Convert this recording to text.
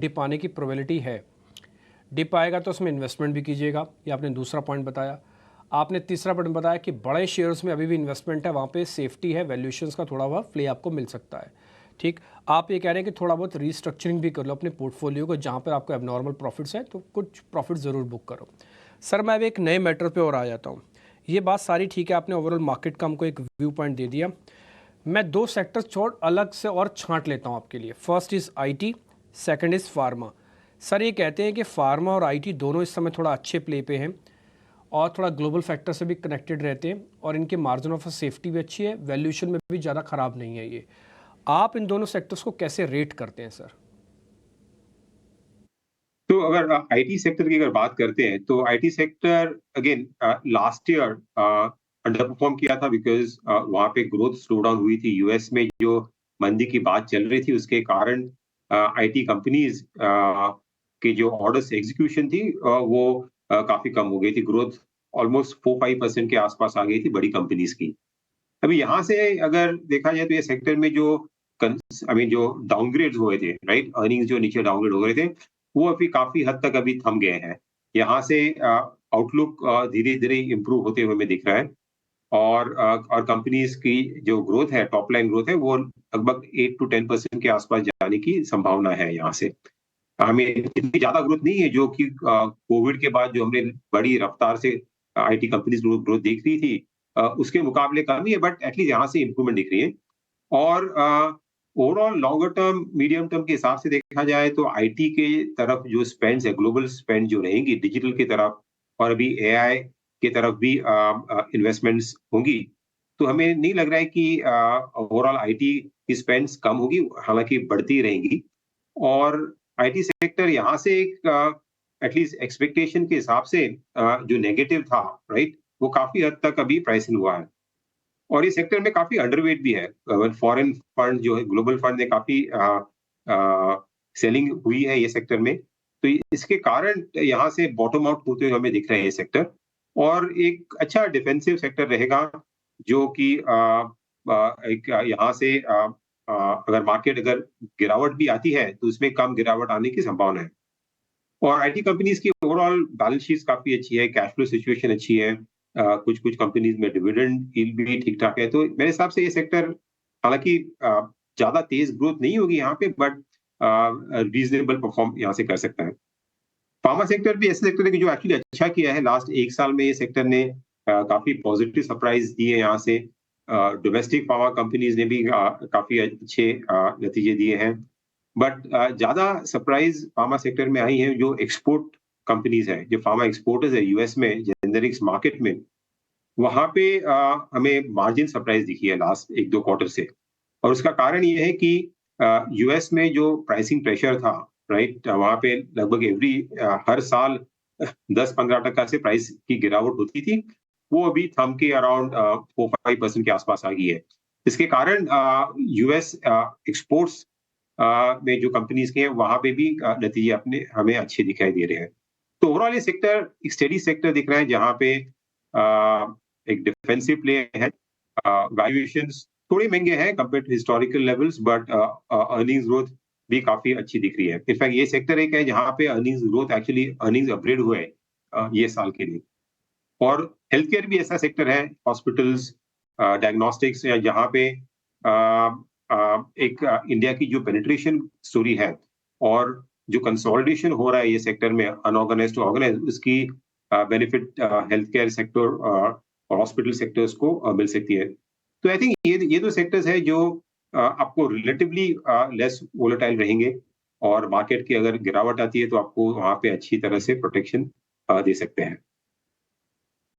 Dip आने की probability है। डिप आएगा तो उसमें इन्वेस्टमेंट भी कीजिएगा, ये आपने दूसरा पॉइंट बताया। आपने तीसरा पॉइंट बताया कि बड़े शेयर्स में अभी भी इन्वेस्टमेंट है, वहाँ पे सेफ्टी है, वैल्यूएशंस का थोड़ा बहुत प्ले आपको मिल सकता है। ठीक, आप ये कह रहे हैं कि थोड़ा बहुत रीस्ट्रक्चरिंग भी कर लो अपने पोर्टफोलियो को, जहाँ पर आपको एबनॉर्मल प्रॉफिट्स हैं तो कुछ प्रॉफिट ज़रूर बुक करो। सर मैं अब एक नए मैटर पे और आ जाता हूँ। ये बात सारी ठीक है, आपने ओवरऑल मार्केट का हमको एक व्यू पॉइंट दे दिया। मैं दो सेक्टर छोड़ अलग से और छांट लेता हूँ आपके लिए। First is IT, second is pharma. Sir ये कहते हैं कि फार्मा और आईटी दोनों इस समय थोड़ा अच्छे प्ले पे हैं और थोड़ा ग्लोबल फैक्टर से भी कनेक्टेड रहते हैं और इनके मार्जिन ऑफ सेफ्टी भी अच्छी है, वैल्यूएशन में भी ज़्यादा ख़राब नहीं है ये। आप इन दोनों सेक्टर्स को कैसे रेट करते हैं सर? तो अगर आईटी सेक्टर की अगर बात करते हैं तो IT sector again last year under perform किया था बिकॉज वहाँ पे ग्रोथ स्लो डाउन हुई थी। यूएस में जो मंदी की बात चल रही थी उसके कारण आईटी कंपनीज की जो ऑर्डर्स एग्जीक्यूशन थी वो काफी कम हो गई थी। ग्रोथ ऑलमोस्ट 4-5% के आसपास आ गई थी बड़ी कंपनीज की। अभी यहाँ से अगर देखा जाए तो ये सेक्टर में जो जो डाउनग्रेड हुए थे, राइट, अर्निंग्स जो नीचे डाउनग्रेड हो गए थे, वो अभी काफी हद तक अभी थम गए हैं। यहाँ से आउटलुक धीरे धीरे इम्प्रूव होते हुए हमें दिख रहा है। और कंपनीज की जो ग्रोथ है, टॉप लाइन ग्रोथ है, वो लगभग 8 to 10% के आसपास जाने की संभावना है। यहाँ से हमें इतनी ज्यादा ग्रोथ नहीं है जो कि कोविड के बाद जो हमने बड़ी रफ्तार से आईटी कंपनीज ग्रोथ देख रही थी, उसके मुकाबले कम ही है, बट एटलीस्ट यहाँ से इम्प्रूवमेंट दिख रही है। और overall longer term, medium term के हिसाब से देखा जाए तो आईटी के तरफ जो स्पेंड्स है, ग्लोबल स्पेंड जो रहेंगी डिजिटल की तरफ और अभी एआई की तरफ भी इन्वेस्टमेंट्स होंगी। तो हमें नहीं लग रहा है कि ओवरऑल आईटी की स्पेंड्स कम होगी, हालांकि बढ़ती रहेंगी। और आईटी सेक्टर यहाँ से एक एटलीस्ट एक्सपेक्टेशन के हिसाब से जो नेगेटिव था, राइट, वो काफी हद तक अभी प्राइस इन हुआ है। और इस सेक्टर में काफ़ी अंडरवेट भी है। फॉरेन फंड जो है, ग्लोबल फंड ने काफ़ी सेलिंग हुई है ये सेक्टर में। तो इसके कारण यहाँ से बॉटम आउट होते हुए हमें दिख रहा है ये सेक्टर। और एक अच्छा डिफेंसिव सेक्टर रहेगा जो कि एक यहाँ से अगर मार्केट अगर गिरावट भी आती है तो उसमें कम गिरावट आने की संभावना है। और आईटी कंपनीज की ओवरऑल बैलेंस शीट काफी अच्छी है, कैश फ्लो सिचुएशन अच्छी है। कुछ कुछ कंपनीज में डिविडेंड यील्ड भी ठीक-ठाक है। तो मेरे हिसाब से ये सेक्टर हालाँकि ज़्यादा तेज़ ग्रोथ नहीं होगी यहाँ पे, बट रीज़नेबल परफ़ॉर्म यहाँ से कर सकता है। फार्मा सेक्टर भी ऐसे सेक्टर है कि जो एक्चुअली अच्छा किया है लास्ट 1 साल में। ये सेक्टर ने काफ़ी पॉजिटिव सरप्राइज़ दिए यहाँ से। डोमेस्टिक फार्मा कंपनीज ने भी काफ़ी अच्छे नतीजे दिए हैं। बट ज़्यादा सरप्राइज़ फार्मा सेक्टर में आई हैं जो एक्सपोर्ट कंपनीज़ हैं, जो फार्मा एक्सपोर्टर्स है यूएस में, जेनेरिक्स मार्केट में। वहाँ पे हमें मार्जिन सरप्राइज़ दिखी है लास्ट 1-2 क्वार्टर से। और उसका कारण ये है कि यूएस में जो प्राइसिंग प्रेशर था, राइट? वहाँ पे लगभग हर साल 10-15% से प्राइस की गिरावट होती थी। वो अभी थम के अराउंड 4-5% के आसपास आ गई है। इसके कारण यूएस एक्सपोर्ट्स में जो कंपनीज़ के हैं, वहाँ पे भी नतीजे अपने हमें अच्छे दिखाई दे रहे हैं। तो ओवरऑल ये सेक्टर एक स्टेडी सेक्टर दिख रहा है जहाँ पे एक डिफेंसिव प्ले है। वैल्यूएशंस थोड़े महँगे हैं compared to historical levels, but earnings growth भी काफ़ी अच्छी दिख रही है। इनफैक्ट ये सेक्टर एक है जहाँ पे earnings growth actually earnings upgrade हुए हैं ये साल के लिए। और हेल्थ केयर भी ऐसा सेक्टर है, हॉस्पिटल्स, डायग्नोस्टिक्स, या जहाँ पे एक इंडिया की जो पेनिट्रेशन स्टोरी है और जो कंसोलिडेशन हो रहा है ये सेक्टर में अनऑर्गेनाइज्ड टू ऑर्गेनाइज्ड, उसकी बेनिफिट हेल्थ केयर सेक्टर और हॉस्पिटल सेक्टर्स को मिल सकती है। तो आई थिंक ये 2 सेक्टर्स है जो आपको रिलेटिवली लेस वोलेटाइल रहेंगे। और मार्केट की अगर गिरावट आती है तो आपको वहाँ पे अच्छी तरह से प्रोटेक्शन दे सकते हैं।